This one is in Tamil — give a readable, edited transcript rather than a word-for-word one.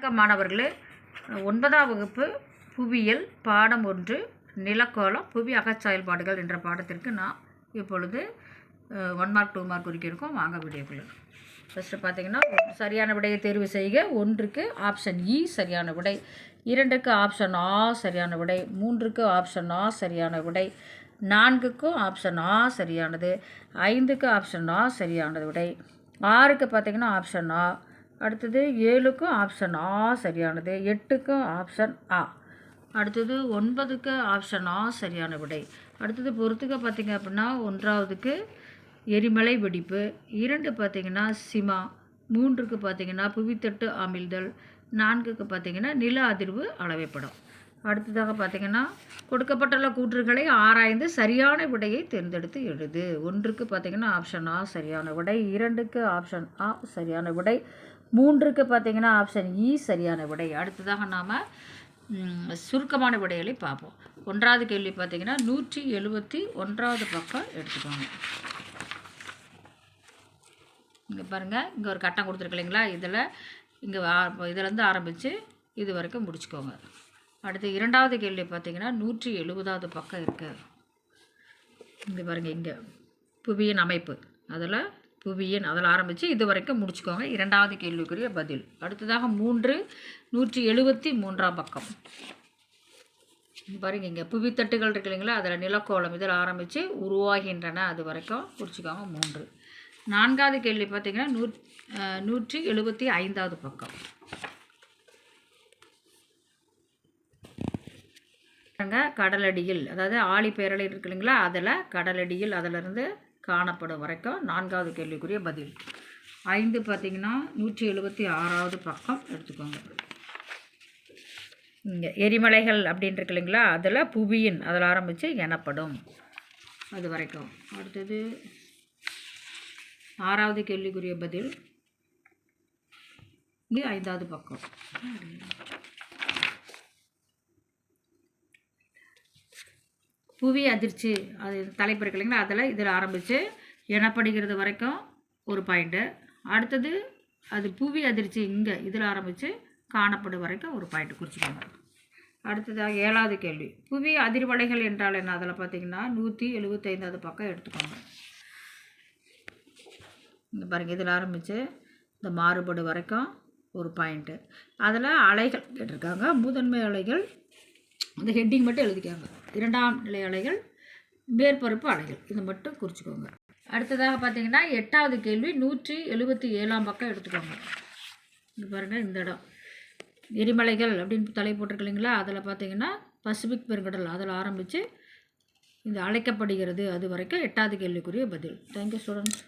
வணக்கம் மாணவர்களே. 9ஆம் வகுப்பு புவியியல் பாடம் 1 நிலக்கோளம் புவி அகச்செயல்பாடுகள் என்ற பாடத்திற்கு நான் இப்பொழுது 1 மார்க் 2 மார்க் குறிக்க இருக்கோம். வாங்க வீடியோக்குள்ள. ஃபஸ்ட்டு பார்த்தீங்கன்னா சரியான விடையை தேர்வு செய்க. 1க்கு ஆப்ஷன் இ சரியான விடை, 2க்கு ஆப்ஷன் ஆ சரியான விடை, 3க்கு ஆப்ஷன் ஆ சரியான விடை, 4க்கும் ஆப்ஷன் ஆ சரியானது, 5க்கு ஆப்ஷன் ஆ சரியானது விடை, 6க்கு பார்த்தீங்கன்னா ஆப்ஷன் ஆ, அடுத்தது 7க்கும் ஆப்ஷன் ஆ சரியானது, 8க்கும் ஆப்ஷன் ஆ, அடுத்தது 9க்கு ஆப்ஷன் ஆ சரியான விடை. அடுத்தது பொறுத்துக்க பார்த்திங்க அப்படின்னா 1வதுக்கு எரிமலை வெடிப்பு, 2 பார்த்திங்கன்னா சிமா, 3க்கு பார்த்திங்கன்னா புவித்தட்டு அமிழ்தல், 4க்கு பார்த்திங்கன்னா நில அதிர்வு அளவைப்படம். அடுத்ததாக பார்த்திங்கன்னா கொடுக்கப்பட்டுள்ள கூற்றுகளை ஆராய்ந்து சரியான விடையை தேர்ந்தெடுத்து எழுது. 1க்கு பார்த்திங்கன்னா ஆப்ஷன் ஆ சரியான விடை, 2க்கு ஆப்ஷன் ஆ சரியான விடை, 3க்கு பார்த்திங்கன்னா ஆப்ஷன் இ சரியான விடை. அடுத்ததாக நாம் சுருக்கமான விடைகளை பார்ப்போம். 1வது கேள்வி பார்த்திங்கன்னா 171வது பக்கம் எடுத்துக்கோங்க. இங்கே பாருங்கள், இங்கே ஒரு கட்டம் கொடுத்துருக்கீங்களா, இதிலேருந்து ஆரம்பித்து இது வரைக்கும் முடிச்சுக்கோங்க. அடுத்து 2வது கேள்வி பார்த்திங்கன்னா 170வது பக்கம் இருக்குது. இங்கே பாருங்கள், இங்கே புவியின் அமைப்பு, அதில் ஆரம்பித்து இது வரைக்கும் முடிச்சுக்கோங்க. 2வது கேள்விக்குரிய பதில். அடுத்ததாக 173ஆம் பக்கம் பாருங்க, இங்கே புவித்தட்டுகள் இருக்கு இல்லைங்களா, அதில் நிலக்கோளம் இதில் ஆரம்பித்து உருவாகின்றன, அது வரைக்கும் முடிச்சுக்கோங்க 3. 4வது கேள்வி பார்த்திங்கன்னா 175வது பக்கம். கடலடியில், அதாவது ஆழி பேரலை இருக்கு இல்லைங்களா, அதில் கடலடியில் அதிலிருந்து காணப்படும் வரைக்கும் 4வது கேள்விக்குரிய பதில். 5 பார்த்திங்கன்னா 176வது பக்கம் எடுத்துக்கோங்க. இங்கே எரிமலைகள் அப்படின்னு இருக்கு இல்லைங்களா, அதில் புவியின் அதில் ஆரம்பித்து எனப்படும், அது வரைக்கும். அடுத்தது 6வது கேள்விக்குரிய பதில் இங்கே 5வது பக்கம். புவி அதிர்ச்சி அது தலைப்பு இருக்கு இல்லைங்களா, இதில் ஆரம்பித்து எனப்படுகிறது வரைக்கும் ஒரு பாயிண்ட்டு. அடுத்தது அது புவி அதிர்ச்சி இதில் ஆரம்பித்து காணப்படும் வரைக்கும் ஒரு பாயிண்ட் குறிச்சிக்கோங்க. அடுத்ததாக 7வது கேள்வி புவி அதிர்வலைகள் என்றால் என்ன, அதில் பார்த்திங்கன்னா 175வது பக்கம் எடுத்துக்கோங்க. இங்கே பாருங்கள், இதில் ஆரம்பித்து இந்த மாறுபடு வரைக்கும் ஒரு பாயிண்ட்டு. அதில் அலைகள் கேட்டிருக்காங்க. முதன்மை அலைகள் அந்த ஹெட்டிங் மட்டும் எழுதிக்காங்க. 2ஆம் நிலை அலைகள், மேற்பரப்பு அலைகள், இது மட்டும் குறிச்சிக்கோங்க. அடுத்ததாக பார்த்திங்கன்னா 8வது கேள்வி 177ஆம் பக்கம் எடுத்துக்கோங்க. இங்கே பாருங்கள், இந்த இடம் எரிமலைகள் அப்படின்னு தலை போட்டிருக்கு இல்லைங்களா, அதில் பார்த்திங்கன்னா பசிபிக் பெருங்கடல் அதில் ஆரம்பித்து இந்த அழைக்கப்படுகிறது, அது வரைக்கும் 8வது கேள்விக்குரிய பதில். Thank you students.